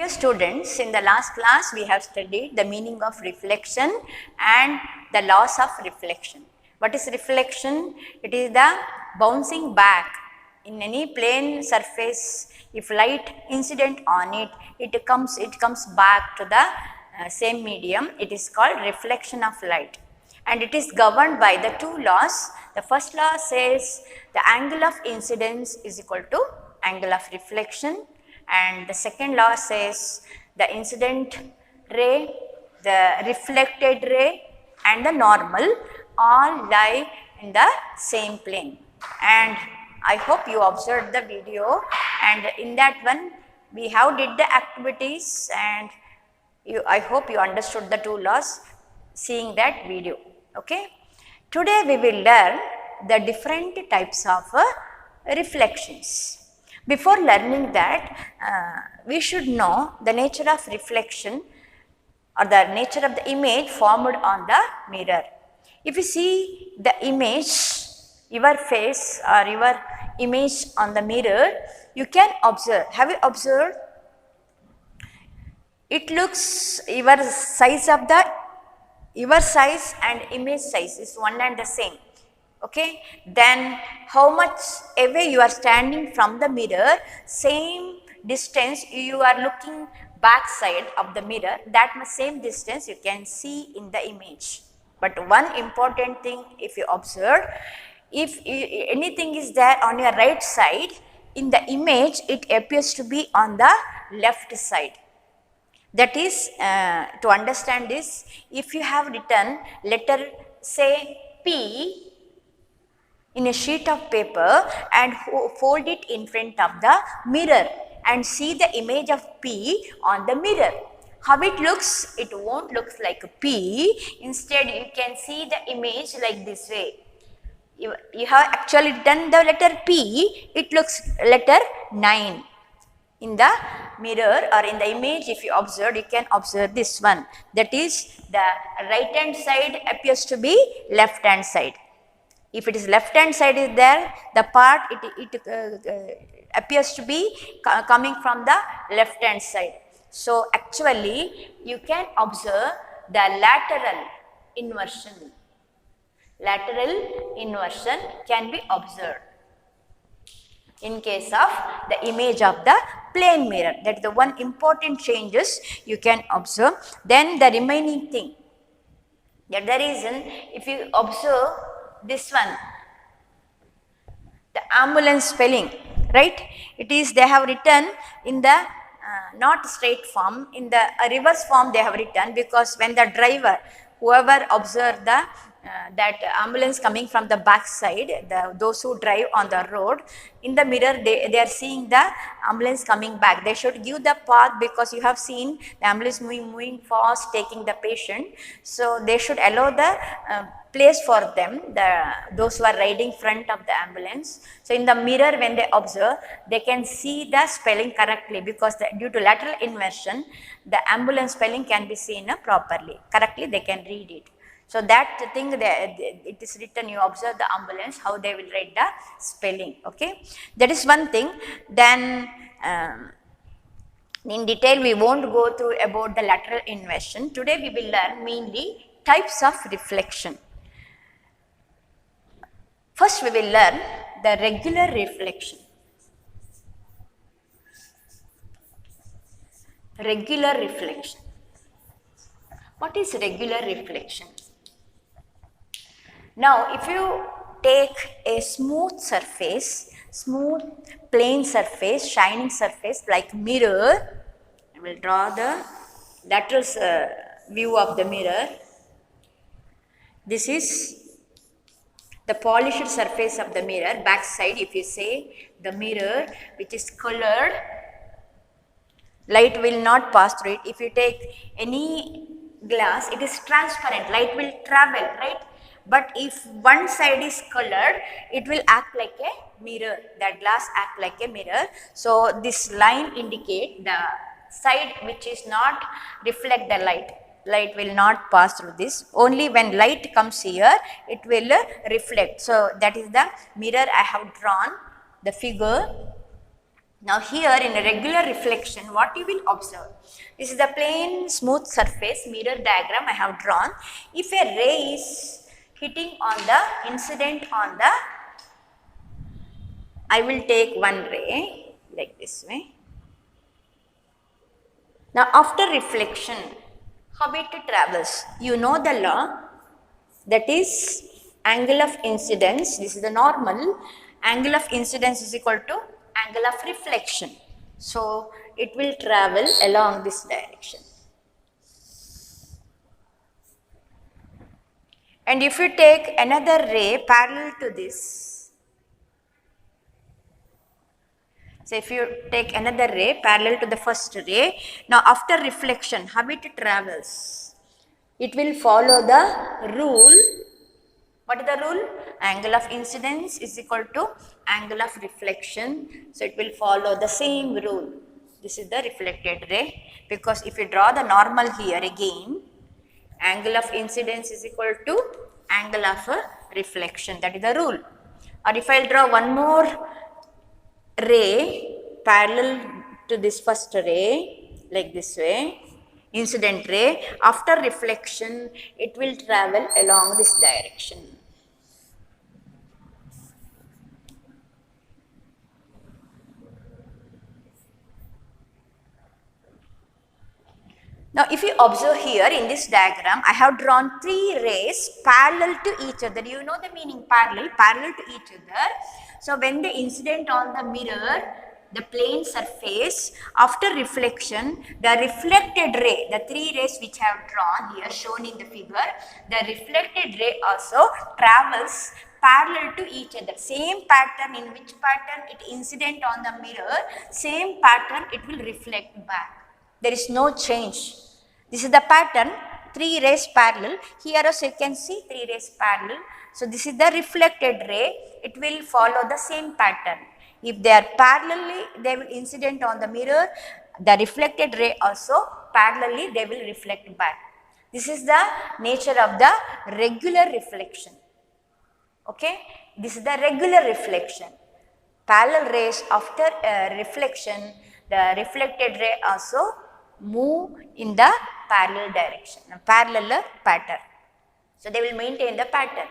Dear students, in the last class we have studied the meaning of reflection and the laws of reflection. What is reflection? It is the bouncing back in any plane surface. If light incident on it, it comes back to the same medium. It is called reflection of light, and it is governed by the two laws. The first law says the angle of incidence is equal to angle of reflection, and the second law says the incident ray, the reflected ray and the normal all lie in the same plane. And I hope you observed the video, and in that one we have did the activities, and I hope you understood the two laws seeing that video. Okay. Today we will learn the different types of reflections. Before learning that, we should know the nature of reflection or the nature of the image formed on the mirror. If you see the image, your face or your image on the mirror, you can observe. Have you observed? It looks your size and image size is one and the same. Okay, then how much away you are standing from the mirror, same distance you are looking back side of the mirror, that much same distance you can see in the image. But one important thing, if you observe, if anything is there on your right side, in the image it appears to be on the left side. That is, to understand this, if you have written letter say P in a sheet of paper and fold it in front of the mirror and see the image of P on the mirror, how it looks? It won't look like a P. Instead, you can see the image like this way. You have actually done the letter P, it looks letter 9 in the mirror or in the image. If you observe, you can observe this one. That is, the right hand side appears to be left hand side. If it is left hand side is there, the part it appears to be coming from the left hand side. So actually you can observe the lateral inversion. Lateral inversion can be observed in case of the image of the plane mirror. That is the one important changes you can observe. Then the remaining thing, that the reason, if you observe this one, the ambulance spelling, right? It is, they have written in the not straight form, in the reverse form they have written, because when the driver, whoever observed the that ambulance coming from the back side, those who drive on the road, in the mirror they are seeing the ambulance coming back. They should give the path, because you have seen the ambulance moving fast taking the patient. So they should allow the place for them, those who are riding front of the ambulance. So in the mirror when they observe, they can see the spelling correctly, because due to lateral inversion, the ambulance spelling can be seen properly, correctly they can read it. So that thing, it is written, you observe the ambulance, how they will write the spelling. Okay, that is one thing. Then in detail we won't go through about the lateral inversion. Today we will learn mainly types of reflection. First we will learn the regular reflection. Regular reflection. What is regular reflection? Now, if you take a smooth surface, smooth plain surface, shining surface like mirror, I will draw the lateral view of the mirror. This is the polished surface of the mirror, back side. If you say the mirror which is colored, light will not pass through it. If you take any glass, it is transparent, light will travel, right? But if one side is colored, it will act like a mirror, that glass act like a mirror. So this line indicate the side which is not reflect the light. Light will not pass through this. Only when light comes here, it will reflect. So that is the mirror I have drawn, the figure. Now here in a regular reflection, what you will observe? This is the plain smooth surface mirror diagram I have drawn. If a ray is hitting on the incident on the, I will take one ray like this way. Now after reflection, how it travels? You know the law, that is angle of incidence. This is the normal. Angle of incidence is equal to angle of reflection. So it will travel along this direction. And if you take another ray parallel to this, so if you take another ray parallel to the first ray, now after reflection, how it travels? It will follow the rule. What is the rule? Angle of incidence is equal to angle of reflection. So it will follow the same rule. This is the reflected ray, because if you draw the normal here again, angle of incidence is equal to angle of reflection. That is the rule. Or if I will draw one more ray parallel to this first ray like this way, incident ray, after reflection it will travel along this direction. Now if you observe here in this diagram, I have drawn three rays parallel to each other. You know the meaning parallel to each other. So when the incident on the mirror, the plane surface, after reflection, the reflected ray, the three rays which I have drawn here shown in the figure, the reflected ray also travels parallel to each other. Same pattern, in which pattern it incident on the mirror, same pattern it will reflect back. There is no change. This is the pattern, three rays parallel. Here also you can see three rays parallel. So this is the reflected ray. It will follow the same pattern. If they are parallelly, they will incident on the mirror. The reflected ray also parallelly, they will reflect back. This is the nature of the regular reflection. Okay, this is the regular reflection. Parallel rays after reflection, the reflected ray also move in the parallel direction, parallel pattern. So they will maintain the pattern.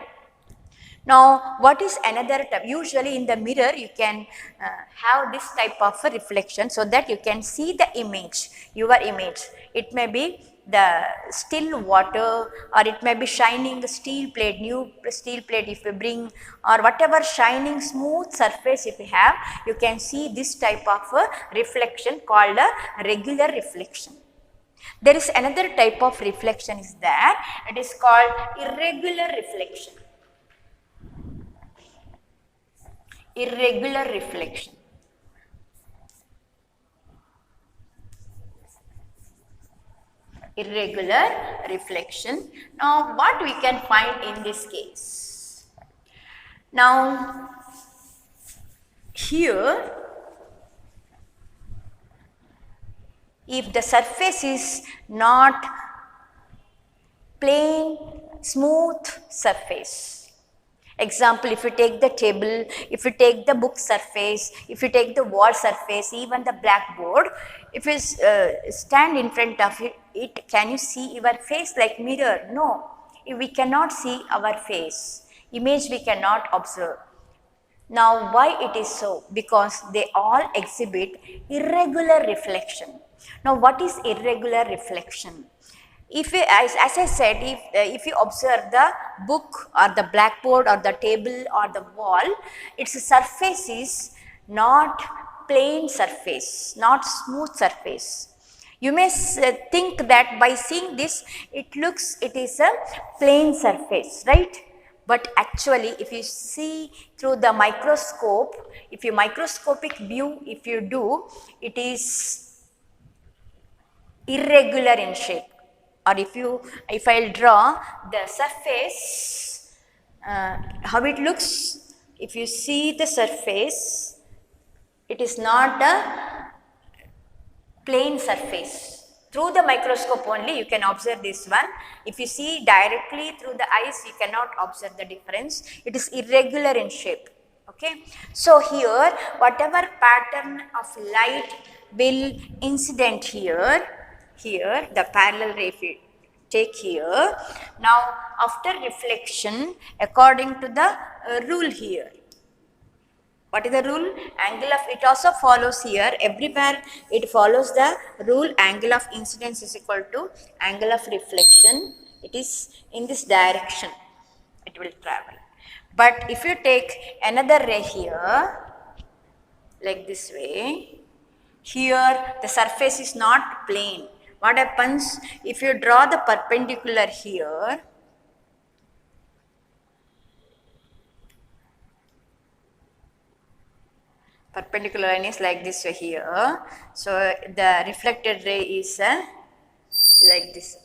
Now what is another type? Usually in the mirror you can have this type of a reflection, so that you can see the image, your image. It may be the still water, or it may be shining steel plate, new steel plate if you bring, or whatever shining smooth surface if you have, you can see this type of a reflection called a regular reflection. There is another type of reflection is that it is called irregular reflection. Irregular reflection. Irregular reflection. Now what we can find in this case? Now here, if the surface is not plain smooth surface, example, if you take the table, if you take the book surface, if you take the wall surface, even the blackboard, if you stand in front of it, can you see your face like mirror? No, we cannot see our face. Image we cannot observe. Now why it is so? Because they all exhibit irregular reflection. Now what is irregular reflection? If you, as I said, if you observe the book or the blackboard or the table or the wall, its surface is not plain surface, not smooth surface. You may think that by seeing this, it is a plain surface, right? But actually, if you see through the microscope, if you microscopic view, if you do, it is irregular in shape. Or if I will draw the surface, how it looks, if you see the surface, it is not a plain surface. Through the microscope only you can observe this one. If you see directly through the eyes, you cannot observe the difference. It is irregular in shape. Okay. So here whatever pattern of light will incident here the parallel ray, if you take here, now after reflection according to the rule here. What is the rule? Angle of, it also follows here, everywhere it follows the rule, angle of incidence is equal to angle of reflection. It is in this direction it will travel. But if you take another ray here, like this way, here the surface is not plane. What happens if you draw the perpendicular here? Perpendicular line is like this way here. So the reflected ray is like this.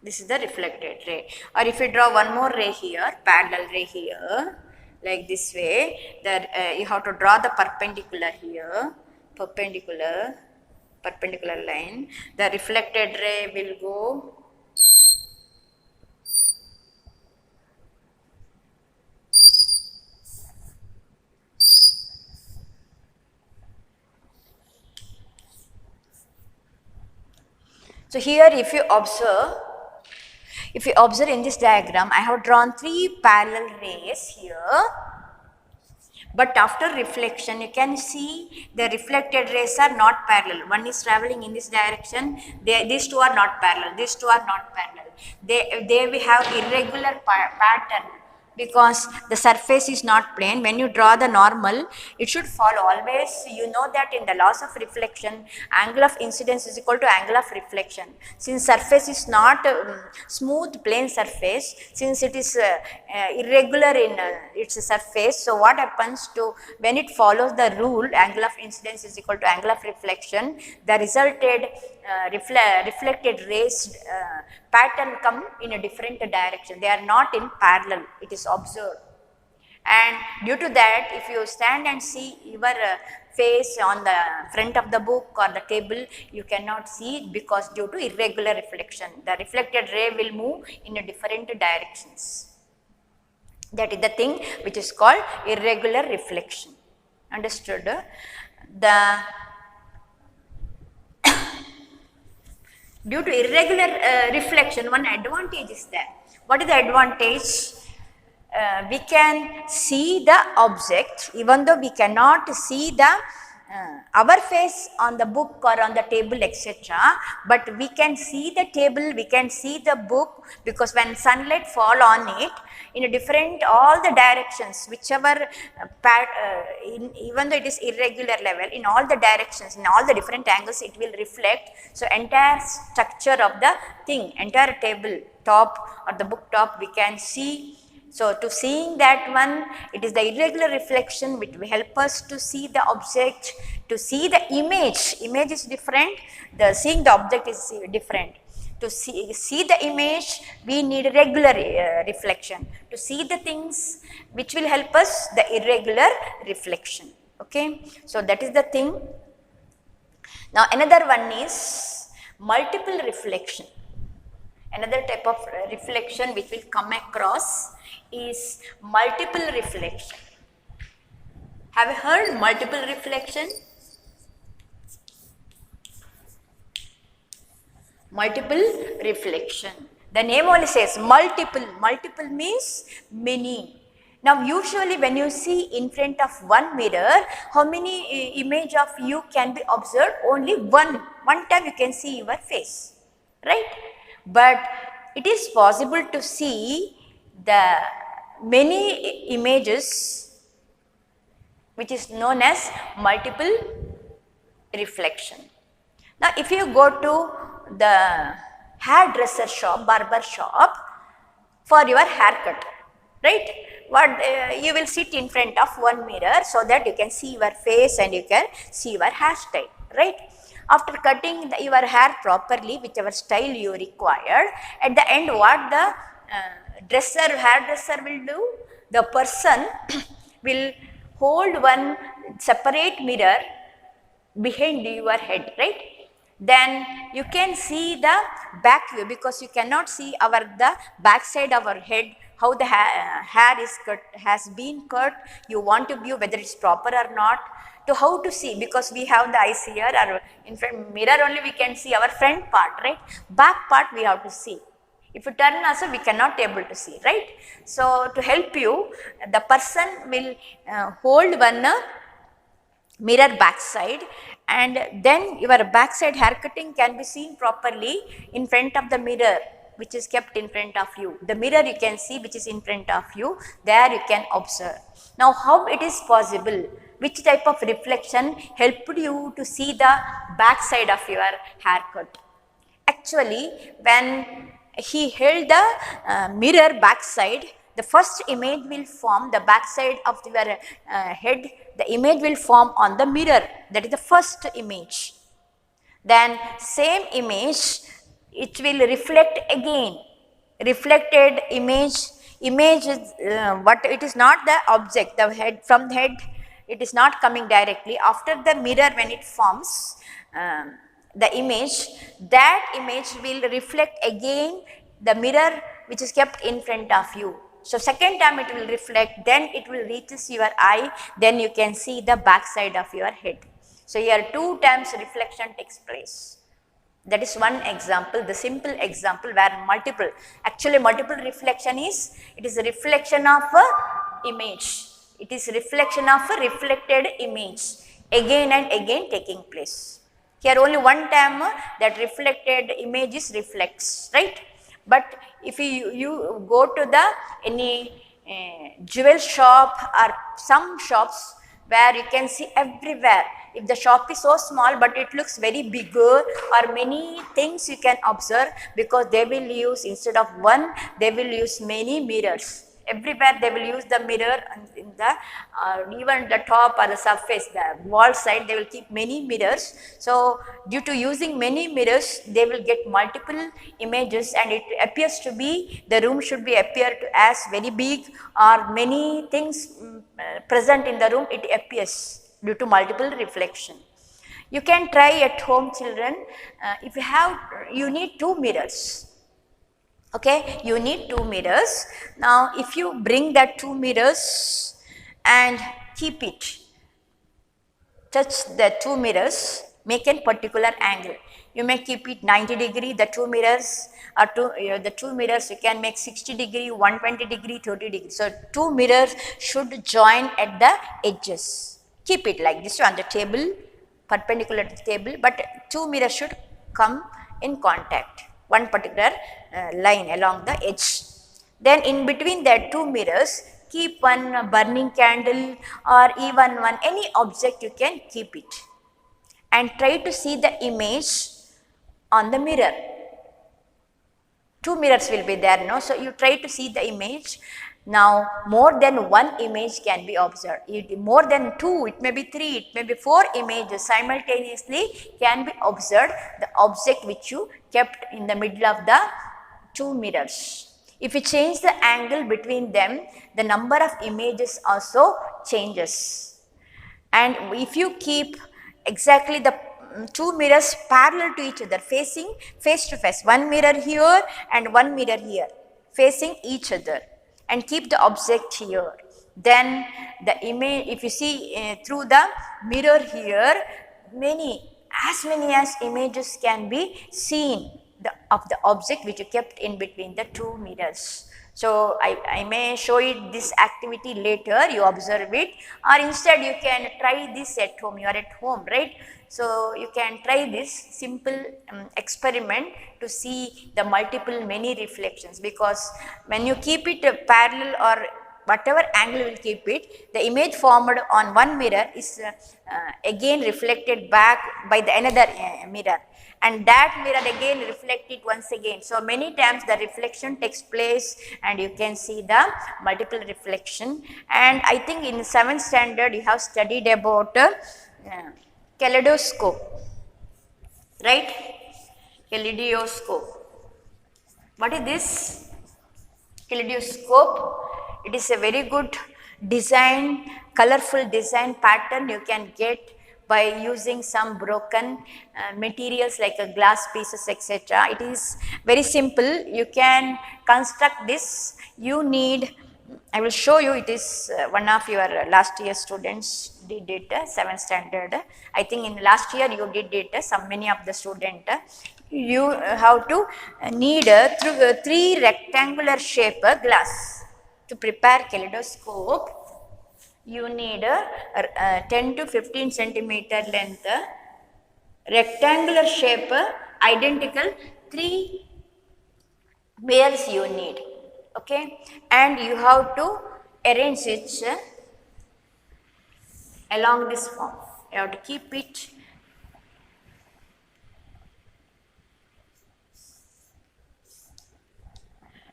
This is the reflected ray. Or if you draw one more ray here, parallel ray here, like this way, that you have to draw the perpendicular here, perpendicular line. The reflected ray will go so here if you observe in this diagram, I have drawn 3 parallel rays here, but after reflection you can see the reflected rays are not parallel. One is traveling in this direction, these two are not parallel, these two are not parallel. They will have irregular pattern because the surface is not plane. When you draw the normal, it should follow always. You know that in the laws of reflection, angle of incidence is equal to angle of reflection. Since surface is not smooth plane surface, since it is irregular in its surface, so what happens to when it follows the rule, angle of incidence is equal to angle of reflection, the resulted reflected rays pattern come in a different direction. They are not in parallel, it is observed. And due to that, if you stand and see your face on the front of the book or the table, you cannot see it because due to irregular reflection. The reflected ray will move in a different directions. That is the thing which is called irregular reflection. Understood? Due to irregular reflection, one advantage is there. What is the advantage? We can see the object even though we cannot see the our face on the book or on the table, etc. But we can see the table, we can see the book, because when sunlight fall on it in a different all the directions, whichever even though it is irregular level, in all the directions, in all the different angles it will reflect. So entire structure of the thing, entire table top or the book top we can see. So to seeing that one, it is the irregular reflection which will help us to see the object, to see the image. Image is different, the seeing the object is different. To see the image, we need regular reflection. To see the things which will help us, the irregular reflection. Okay, so that is the thing. Now another one is multiple reflection. Another type of reflection which will come across is multiple reflection. Have you heard multiple reflection? Multiple reflection. The name only says multiple. Multiple means many. Now usually when you see in front of one mirror, how many image of you can be observed? Only one. One time you can see your face, right? But it is possible to see the many images which is known as multiple reflection. Now if you go to the hairdresser shop, barber shop for your haircut, right? What you will sit in front of one mirror so that you can see your face and you can see your hairstyle, right? After cutting your hair properly, whichever style you required, at the end what the hairdresser will do? The person will hold one separate mirror behind your head, right? then you can see the back view, because you cannot see the back side of our head, how the hair is cut, has been cut. You want to view whether it's proper or not, to how to see, because we have the eyes here, or in front mirror only we can see our front part, right? Back part we have to see. If you turn also, we cannot able to see, right? So to help you, the person will hold one mirror backside, and then your backside haircutting can be seen properly in front of the mirror, which is kept in front of you. The mirror you can see which is in front of you, there you can observe. Now how it is possible? Which type of reflection helped you to see the backside of your haircut? Actually, when he held the mirror backside, the first image will form the backside of your head, the image will form on the mirror, that is the first image. Then same image, it will reflect again, reflected image is what it is not the object, the head, from the head it is not coming directly. After the mirror, when it forms the image, that image will reflect again the mirror which is kept in front of you. So second time it will reflect, then it will reaches your eye, then you can see the back side of your head. So here 2 times reflection takes place. That is one example, the simple example where multiple reflection is, it is a reflection of a image. It is reflection of a reflected image, again and again taking place. Here only one time that reflected image is reflects, right? But if you go to the any jewel shop or some shops where you can see everywhere, if the shop is so small but it looks very bigger, or many things you can observe, because they will use, instead of one, they will use many mirrors. Everywhere they will use the mirror, in the even the top or the surface, the wall side, they will keep many mirrors. So due to using many mirrors, they will get multiple images, and it appears to be, the room should be appear to as very big, or many things present in the room, it appears due to multiple reflection. You can try at home, children. If you need 2 mirrors. Okay, you need 2 mirrors. Now if you bring that 2 mirrors and keep it, touch the 2 mirrors, make a particular angle. You may keep it 90 degree, the 2 mirrors, or the 2 mirrors you can make 60 degree, 120 degree, 30 degree. So 2 mirrors should join at the edges. Keep it like this on the table, perpendicular to the table, but 2 mirrors should come in contact, one particular line along the edge. Then in between that 2 mirrors, keep one burning candle, or even one any object, you can keep it, and try to see the image on the mirror. 2 mirrors will be there, no? So you try to see the image. Now more than one image can be observed. More than 2, it may be 3, it may be 4 images simultaneously can be observed, the object which you kept in the middle of the 2 mirrors. If you change the angle between them, the number of images also changes. And if you keep exactly the 2 mirrors parallel to each other, facing face to face, one mirror here and one mirror here, facing each other, and keep the object here, then the image, if you see through the mirror here, as many as images can be seen of the object which you kept in between the 2 mirrors. So I may show you this activity later, you observe it, or instead you can try this at home. You are at home, right? So you can try this simple experiment to see the many reflections, because when you keep it parallel or whatever angle you will keep it, the image formed on one mirror is again reflected back by the another mirror, and that mirror again reflect it once again. So many times the reflection takes place, and you can see the multiple reflection. And I think in 7th standard you have studied about kaleidoscope, right? Kaleidoscope. What is this? Kaleidoscope. It is a very good design, colorful design pattern you can get by using some broken materials like glass pieces, etc. It is very simple. You can construct this. You need, I will show you, it is one of your last year students did it, 7th standard. I think in last year you did it, many of the student. You have to need through 3 rectangular shape glass. To prepare kaleidoscope, you need 10 to 15 centimeter length, rectangular shape, identical 3 mirrors you need, okay, and you have to arrange it along this form. You have to keep it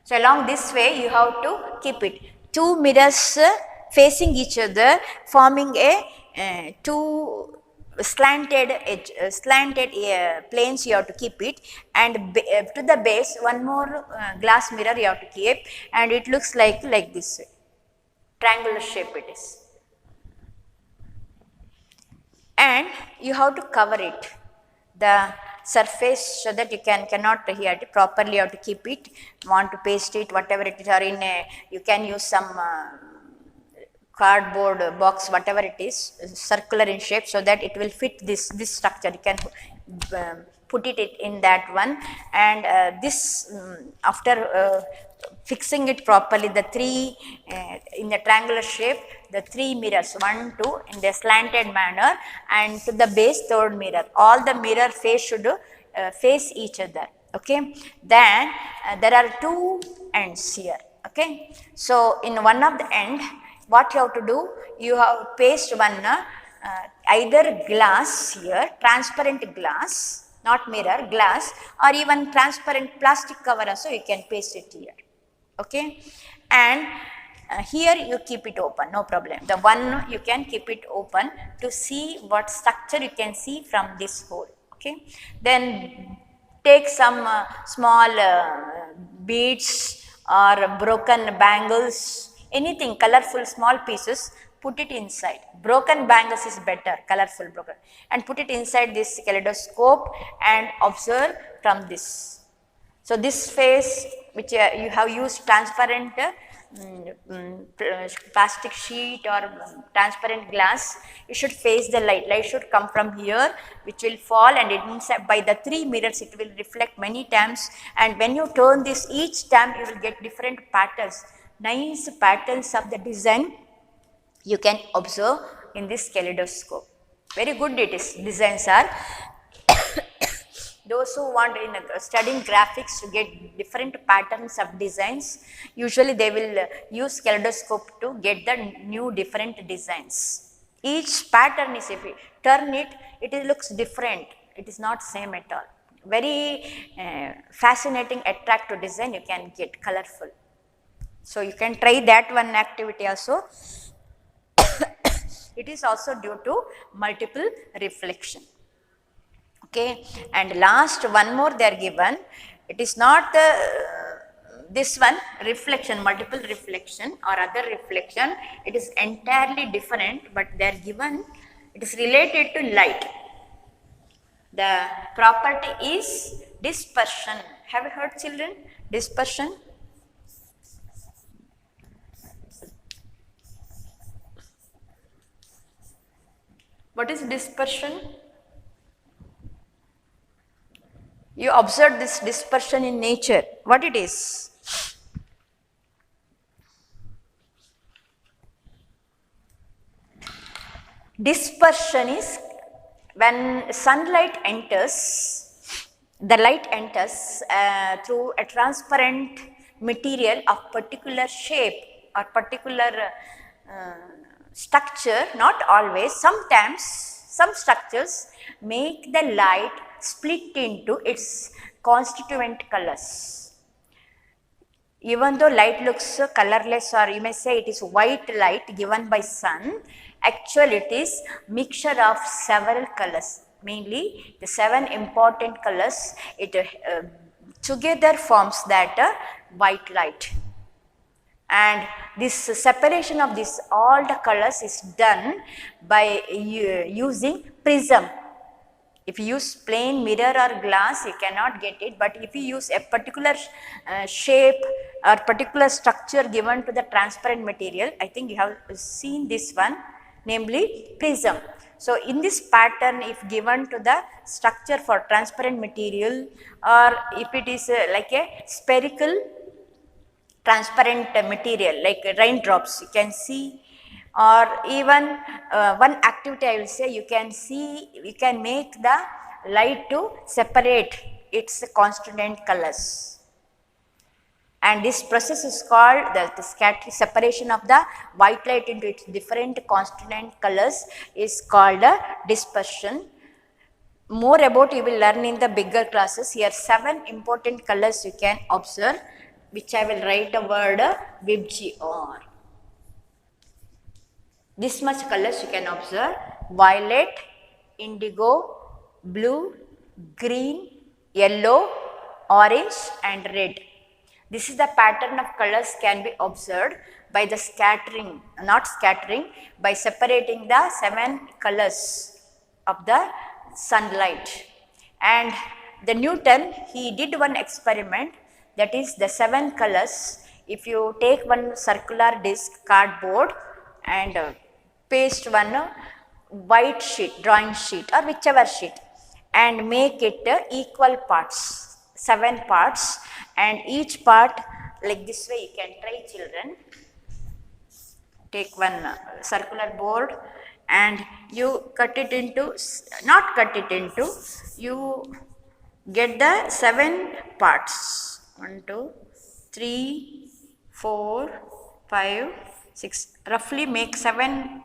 so along this way. You have to keep it 2 mirrors facing each other, forming a 2 slanted edge, planes. You have to keep it, and to the base 1 more glass mirror you have to keep, and it looks like this triangular shape it is, and you have to cover it, the surface, so that you cannot here properly. You have to keep it. Want to paste it, whatever it is, or in a, you can use some cardboard box, whatever it is, circular in shape, so that it will fit this structure. You can put it in that one, and this after fixing it properly, the 3 in the triangular shape, the 3 mirrors, 1, 2 in the slanted manner, and to the base 3rd mirror, all the mirror face should face each other, okay. Then there are 2 ends here, okay. So in one of the end, what you have to do, you have paste one either glass here, transparent glass, not mirror, glass, or even transparent plastic cover also you can paste it here, okay. And here you keep it open, no problem. The one you can keep it open to see what structure you can see from this hole, okay. Then take some small beads or broken bangles, anything colorful, small pieces, put it inside. Broken bangles is better, colorful broken, and put it inside this kaleidoscope and observe from this. So this face which you have used transparent plastic sheet or transparent glass, you should face the light. Light should come from here, which will fall, and it means that by the 3 mirrors it will reflect many times, and when you turn this, each time you will get different patterns, nice patterns of the design you can observe in this kaleidoscope. Very good it is, designs are. Those who want in studying graphics to get different patterns of designs, usually they will use kaleidoscope to get the new different designs. Each pattern is, if you turn it, it looks different, it is not same at all. Very fascinating, attractive design you can get, colorful. So you can try that one activity also. It is also due to multiple reflection. Okay, and last one more they are given. It is not this one reflection, multiple reflection or other reflection. It is entirely different, but they are given. It is related to light. The property is dispersion. Have you heard, children? Dispersion. What is dispersion? You observe this dispersion in nature. What it is? Dispersion is when sunlight enters, the light enters through a transparent material of particular shape or particular structure, not always, sometimes some structures make the light split into its constituent colors. Even though light looks colorless, or you may say it is white light given by sun, actually it is mixture of several colors, mainly the 7 important colors. It together forms that white light. and this separation of this all the colors is done by using prism. If you use plain mirror or glass, you cannot get it, but if you use a particular shape or particular structure given to the transparent material, I think you have seen this one, namely prism. So, in this pattern, if given to the structure for transparent material, or if it is like a spherical transparent material like raindrops, you can see, or even one activity I will say, you can see, you can make the light to separate its constituent colors, and this process is called the scattering, separation of the white light into its different constituent colors is called dispersion. More about you will learn in the bigger classes. Here 7 important colors you can observe, which I will write a word VIBGYOR. This much colors you can observe: violet, indigo, blue, green, yellow, orange and red. This is the pattern of colors can be observed by the scattering, not scattering, by separating the 7 colors of the sunlight. And the Newton, he did one experiment, that is the 7 colors. If you take one circular disc cardboard and paste one white sheet, drawing sheet or whichever sheet, and make it equal parts, 7 parts, and each part like this way you can try, children. Take one circular board and you cut it into, not cut it into, you get the 7 parts, 1, 2, 3, 4, 5, 6, roughly make 7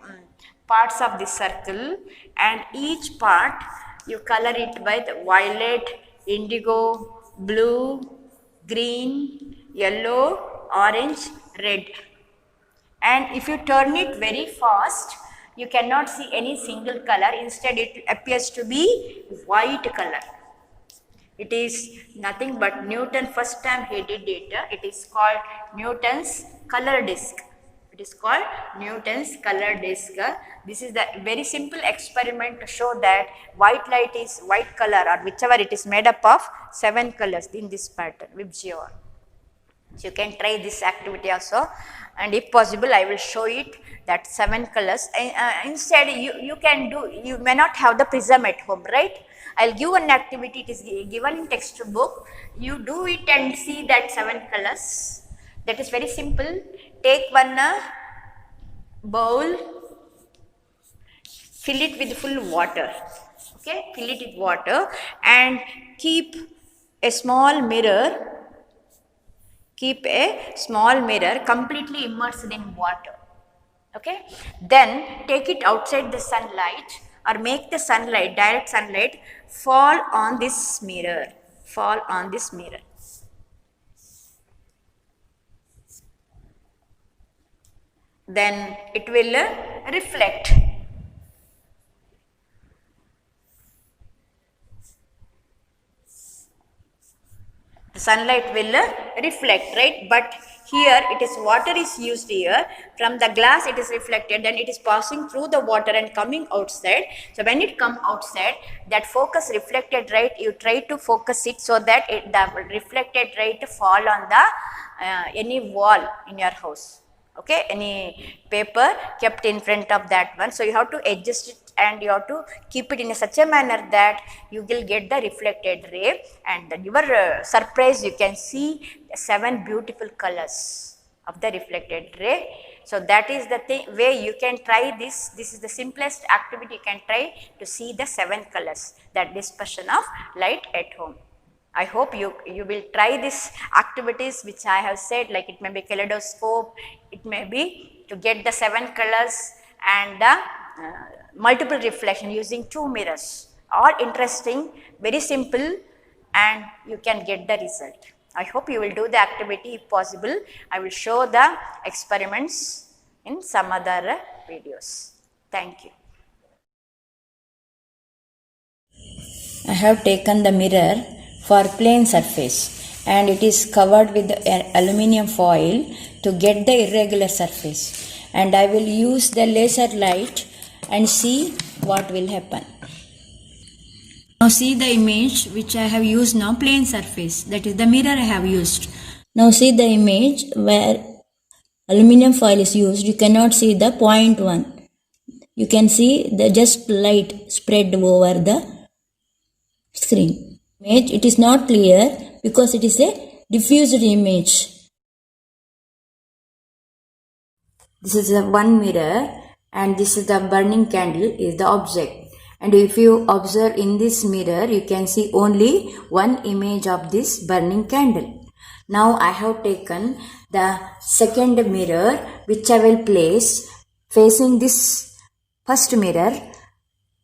parts of the circle, and each part you color it with violet, indigo, blue, green, yellow, orange, red. And if you turn it very fast, you cannot see any single color, instead it appears to be white color. It is nothing but Newton, first time he did it, it is called Newton's color disc. It is called Newton's color disc. This is the very simple experiment to show that white light is white color, or whichever it is made up of 7 colors in this pattern, VIBGYOR. So, you can try this activity also, and if possible I will show it that 7 colors. Instead you can do, you may not have the prism at home, right? I will give one activity, it is given in textbook, you do it and see that 7 colors. That is very simple. Take one bowl, fill it with full water, okay, fill it with water and keep a small mirror, completely immersed in water, okay. Then take it outside the sunlight, or make the sunlight, direct sunlight fall on this mirror, then it will reflect. The sunlight will reflect, right? But here it is water is used here. From the glass it is reflected, then it is passing through the water and coming outside. So when it come outside, that focus reflected light, you try to focus it so that the reflected light fall on the any wall in your house. Okay, any paper kept in front of that one. So you have to adjust it and you have to keep it in such a manner that you will get the reflected ray, and your surprise, you can see 7 beautiful colors of the reflected ray. So that is the way you can try this. This is the simplest activity you can try to see the 7 colors, that dispersion of light at home. I hope you will try these activities which I have said, like it may be kaleidoscope, it may be to get the 7 colors and the multiple reflection using 2 mirrors. All interesting, very simple, and you can get the result. I hope you will do the activity if possible. I will show the experiments in some other videos. Thank you. I have taken the mirror for plane surface. and it is covered with aluminium foil to get the irregular surface, and I will use the laser light and see what will happen. Now see the image which I have used now, plane surface, that is the mirror I have used. Now see the image where aluminium foil is used. You cannot see the point one. You can see the just light spread over the screen. Image, it is not clear because it is a diffused image. This is the one mirror and this is the burning candle is the object. And if you observe in this mirror, you can see only one image of this burning candle. Now I have taken the second mirror which I will place facing this first mirror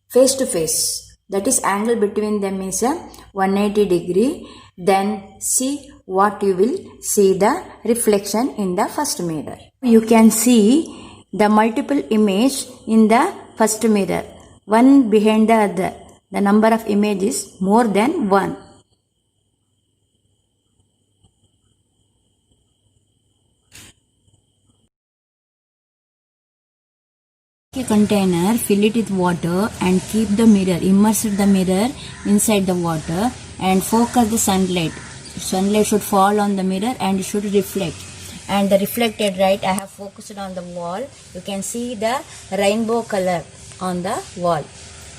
face to face. That is, angle between them is a 180 degree. Then see what you will see the reflection in the first mirror. You can see the multiple image in the first mirror, one behind the other. The number of images is more than one. A container, fill it with water and keep the mirror, immerse the mirror inside the water and focus the sunlight. Sunlight should fall on the mirror and it should reflect. And the reflected light I have focused on the wall. You can see the rainbow color on the wall.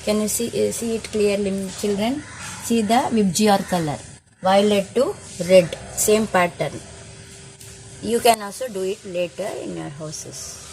Can you see it clearly, children? See the Vibgyor color, violet to red, same pattern. You can also do it later in your houses.